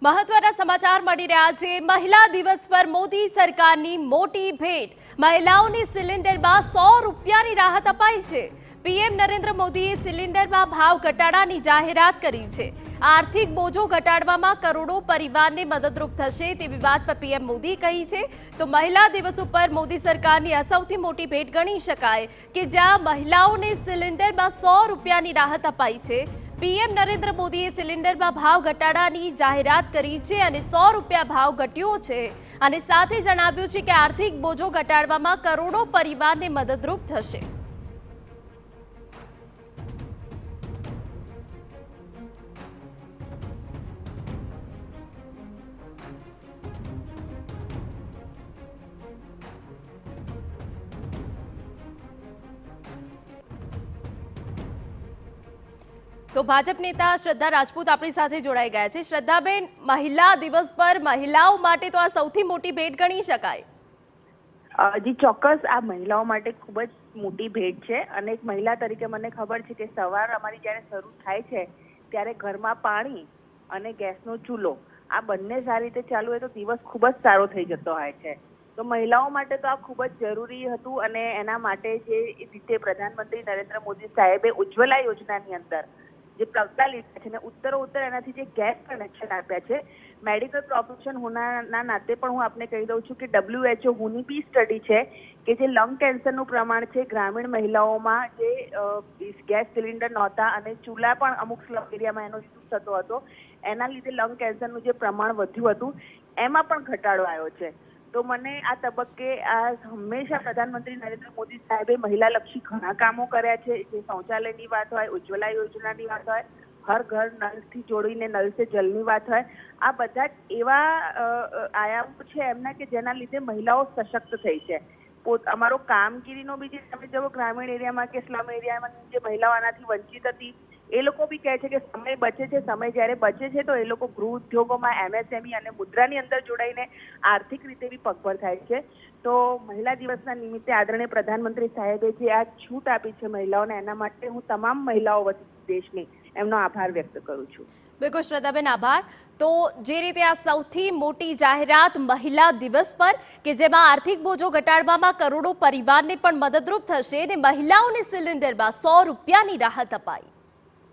મહત્વના સમાચાર મળી રહ્યા છે। મહિલા દિવસ પર મોદી સરકારની મોટી ભેટ। મહિલાઓને સિલિન્ડરમાં 100 રૂપિયાની રાહત અપાઈ છે। પીએમ નરેન્દ્ર મોદીએ સિલિન્ડરમાં ભાવ ઘટાડાની જાહેરાત કરી છે। આર્થિક બોજો ઘટાડવામાં કરોડો પરિવારને મદદરૂપ થશે તેવી વાત પર પીએમ મોદી કહી છે। તો મહિલા દિવસ ઉપર મોદી સરકારની આ સૌથી મોટી ભેટ ગણી શકાય કે જ્યાં મહિલાઓને સિલિન્ડરમાં 100 રૂપિયાની રાહત અપાઈ છે। પીએમ નરેન્દ્ર મોદીએ સિલિન્ડરમાં ભાવ ઘટાડાની જાહેરાત કરી છે અને 100 રૂપિયા ભાવ ઘટ્યો છે અને સાથે જણાવ્યું છે કે આર્થિક બોજો ઘટાડવામાં કરોડો પરિવારને મદદરૂપ થશે। तो भाजप नेता श्रद्धा राजपूत अपनी साथे जोड़ाई गया है। श्रद्धाबेन, महिला दिवस पर महिलाओं माटे तो आ सौथी मोटी भेट गणी शकाय। जी चौक्कस आ महिलाओं माटे खूब ज मोटी भेट है। અને એક મહિલા તરીકે મને ખબર છે કે સવાર અમારી જ્યારે શરૂ થાય છે ત્યારે ઘરમાં પાણી અને ગેસનો ચૂલો આ બંને સારી રીતે ચાલુ હોય તો દિવસ ખૂબ જ સારો થઈ જતો હોય છે। તો મહિલાઓ માટે તો આ ખૂબ જ જરૂરી હતું અને એના માટે જે રીતે પ્રધાનમંત્રી નરેન્દ્ર મોદી સાહેબે ઉજ્જવલા યોજનાની અંદર જે પગલાં લીધા છે ને ઉત્તરોત્તર એનાથી જે ગેસ કનેક્શન આપ્યા છે। મેડિકલ પ્રોફેશન હોવાના નાતે પણ હું આપને કહી દઉં છું કે WHO હુની બી સ્ટડી છે કે જે લંગ કેન્સરનું પ્રમાણ છે ગ્રામીણ મહિલાઓમાં જે ગેસ સિલિન્ડર નહોતા અને ચૂલા પણ અમુક સ્લમ એરિયામાં એનો યુઝ થતો હતો એના લીધે લંગ કેન્સરનું જે પ્રમાણ વધ્યું હતું એમાં પણ ઘટાડો આવ્યો છે। તો મને આ તબક્કે આ હંમેશા પ્રધાનમંત્રી નરેન્દ્ર મોદી સાહેબે મહિલાલક્ષી ઘણા કામો કર્યા છે। જે શૌચાલયની વાત હોય, ઉજ્જવલા યોજનાની વાત હોય, હર ઘર નલથી જોડીને નલ સે જલની વાત હોય, આ બધા જ એવા આયામો છે એમના કે જેના લીધે મહિલાઓ સશક્ત થઈ છે। અમારો કામગીરીનો બી જે તમે જુઓ ગ્રામીણ એરિયામાં કે સ્લમ એરિયામાં જે મહિલાઓ આનાથી વંચિત હતી એ લોકો બી કહે છે કે સમય બચે છે। સમય જ્યારે બચે છે તો એ લોકો ગૃહ ઉદ્યોગોમાં MSME અને મુદ્રાની અંદર જોડાઈને આર્થિક રીતે બી પગભર થાય છે। તો મહિલા દિવસના નિમિત્તે આદરણીય પ્રધાનમંત્રી સાહેબે જે આ છૂટ આપી છે મહિલાઓને એના માટે હું તમામ મહિલાઓ વતી દેશની એમનો આભાર વ્યક્ત કરું છું। बिल्कुल श्रद्धाबेन, आभार। तो जे रीते आ सौथी मोटी जाहेरात महिला दिवस पर के जेमां आर्थिक बोझो घटाडवामां करोड़ो परिवारने पण मददरूप थशे ने महिलाओने सिलिंडरमां 100 रूपियानी राहत अपाई।